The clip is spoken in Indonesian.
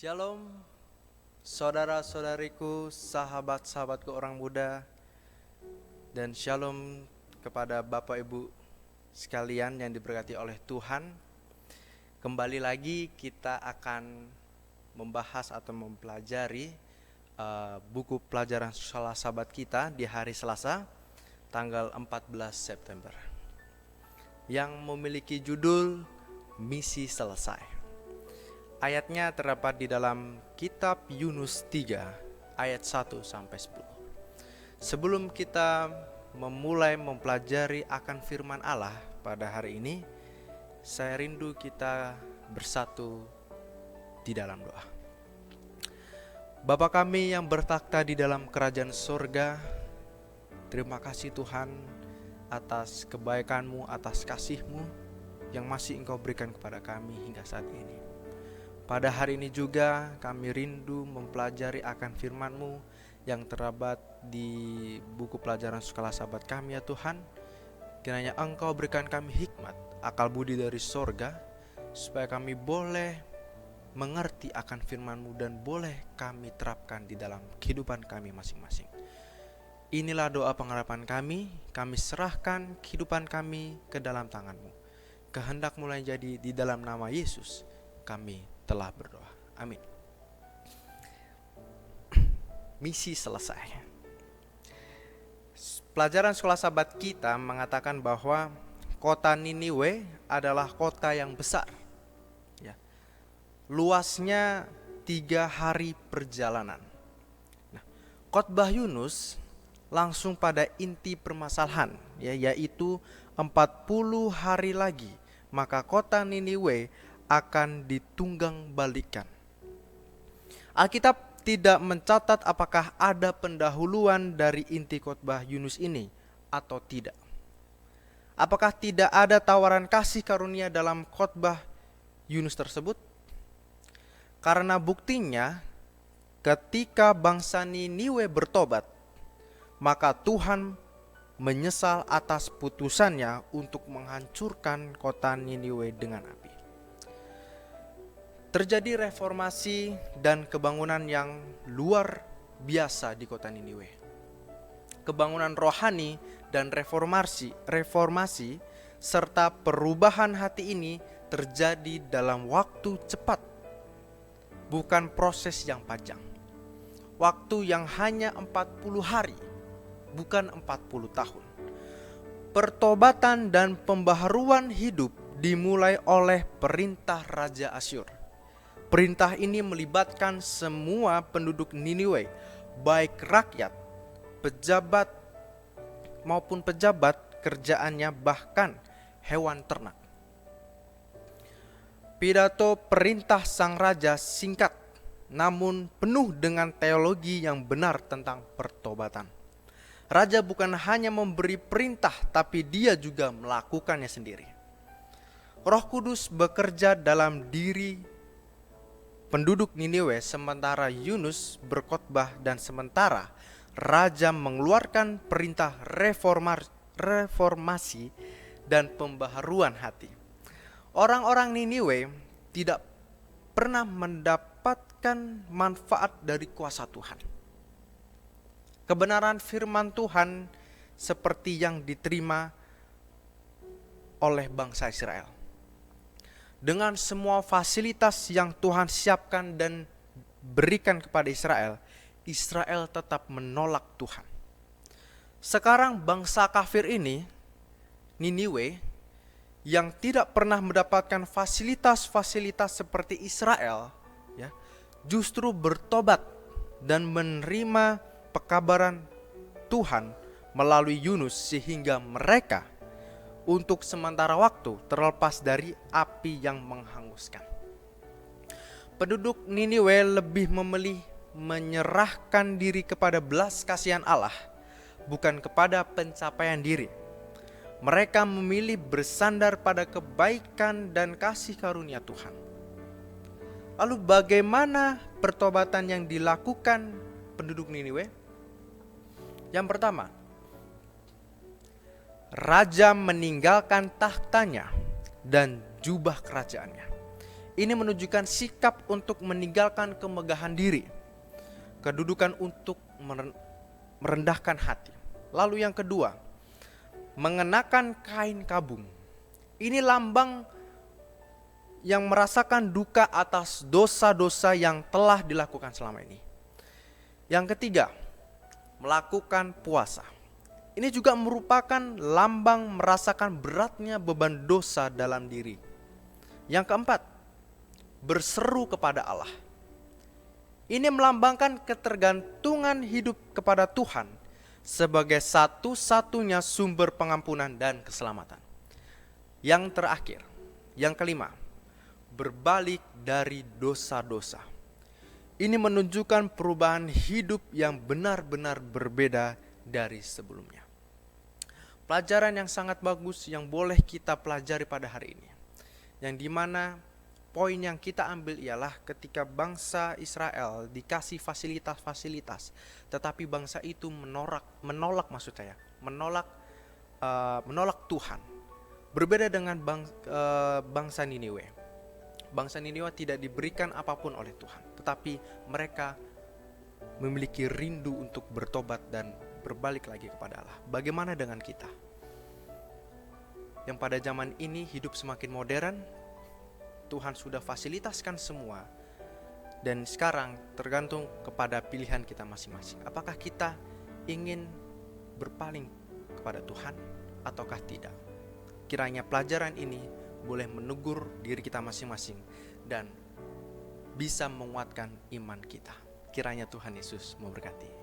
Shalom, saudara-saudariku, sahabat-sahabatku orang muda, dan shalom kepada Bapak Ibu sekalian yang diberkati oleh Tuhan. Kembali lagi kita akan membahas atau mempelajari buku pelajaran salah sahabat kita di hari Selasa, tanggal 14 September, yang memiliki judul Misi Selesai. Ayatnya terdapat di dalam kitab Yunus 3 ayat 1-10. Sebelum kita memulai mempelajari akan firman Allah pada hari ini, saya rindu kita bersatu di dalam doa. Bapa kami yang bertakhta di dalam kerajaan surga, terima kasih Tuhan atas kebaikan-Mu, atas kasih-Mu yang masih Engkau berikan kepada kami hingga saat ini. Pada hari ini juga kami rindu mempelajari akan firman-Mu yang terdapat di buku pelajaran sekolah sahabat kami ya Tuhan. Kiranya Engkau berikan kami hikmat, akal budi dari sorga, supaya kami boleh mengerti akan firman-Mu dan boleh kami terapkan di dalam kehidupan kami masing-masing. Inilah doa pengharapan kami serahkan kehidupan kami ke dalam tangan-Mu. Kehendak mulai jadi di dalam nama Yesus kami telah berdoa. Amin. Misi selesai. Pelajaran sekolah sahabat kita mengatakan bahwa kota Niniwe adalah kota yang besar. Ya. Luasnya 3 hari perjalanan. Nah, khotbah Yunus langsung pada inti permasalahan, yaitu 40 hari lagi maka kota Niniwe akan ditunggang balikan. Alkitab tidak mencatat apakah ada pendahuluan dari inti khotbah Yunus ini atau tidak. Apakah tidak ada tawaran kasih karunia dalam khotbah Yunus tersebut? Karena buktinya ketika bangsa Niniwe bertobat, maka Tuhan menyesal atas putusannya untuk menghancurkan kota Niniwe dengan api. Terjadi reformasi dan kebangunan yang luar biasa di kota Niniwe. Kebangunan rohani dan reformasi serta perubahan hati ini terjadi dalam waktu cepat, bukan proses yang panjang. Waktu yang hanya 40 hari, bukan 40 tahun. Pertobatan dan pembaharuan hidup dimulai oleh perintah Raja Asyur. Perintah ini melibatkan semua penduduk Niniwe, baik rakyat, pejabat maupun pejabat kerjaannya, bahkan hewan ternak. Pidato perintah sang raja singkat, namun penuh dengan teologi yang benar tentang pertobatan. Raja bukan hanya memberi perintah, tapi dia juga melakukannya sendiri. Roh Kudus bekerja dalam diri penduduk Niniwe sementara Yunus berkhotbah dan sementara raja mengeluarkan perintah reformasi dan pembaharuan hati. Orang-orang Niniwe tidak pernah mendapatkan manfaat dari kuasa Tuhan. Kebenaran firman Tuhan seperti yang diterima oleh bangsa Israel. Dengan semua fasilitas yang Tuhan siapkan dan berikan kepada Israel, Israel tetap menolak Tuhan. Sekarang bangsa kafir ini, Niniwe, yang tidak pernah mendapatkan fasilitas-fasilitas seperti Israel, justru bertobat dan menerima pekabaran Tuhan melalui Yunus, sehingga mereka untuk sementara waktu terlepas dari api yang menghanguskan. Penduduk Niniwe lebih memilih menyerahkan diri kepada belas kasihan Allah, bukan kepada pencapaian diri. Mereka memilih bersandar pada kebaikan dan kasih karunia Tuhan. Lalu bagaimana pertobatan yang dilakukan penduduk Niniwe? Yang pertama, raja meninggalkan tahtanya dan jubah kerajaannya. Ini menunjukkan sikap untuk meninggalkan kemegahan diri, kedudukan untuk merendahkan hati. Lalu yang kedua, mengenakan kain kabung. Ini lambang yang merasakan duka atas dosa-dosa yang telah dilakukan selama ini. Yang ketiga, melakukan puasa. Ini juga merupakan lambang merasakan beratnya beban dosa dalam diri. Yang keempat, berseru kepada Allah. Ini melambangkan ketergantungan hidup kepada Tuhan sebagai satu-satunya sumber pengampunan dan keselamatan. Yang terakhir, yang kelima, berbalik dari dosa-dosa. Ini menunjukkan perubahan hidup yang benar-benar berbeda dari sebelumnya. Pelajaran yang sangat bagus yang boleh kita pelajari pada hari ini, yang dimana poin yang kita ambil ialah ketika bangsa Israel dikasih fasilitas-fasilitas, tetapi bangsa itu menolak Tuhan. Berbeda dengan bangsa Niniwe. Bangsa Niniwe tidak diberikan apapun oleh Tuhan, tetapi mereka memiliki rindu untuk bertobat dan berbalik lagi kepada Allah. Bagaimana dengan kita? Yang pada zaman ini hidup semakin modern, Tuhan sudah fasilitaskan semua, dan sekarang tergantung kepada pilihan kita masing-masing. Apakah kita ingin berpaling kepada Tuhan ataukah tidak? Kiranya pelajaran ini boleh menegur diri kita masing-masing dan bisa menguatkan iman kita. Kiranya Tuhan Yesus memberkati.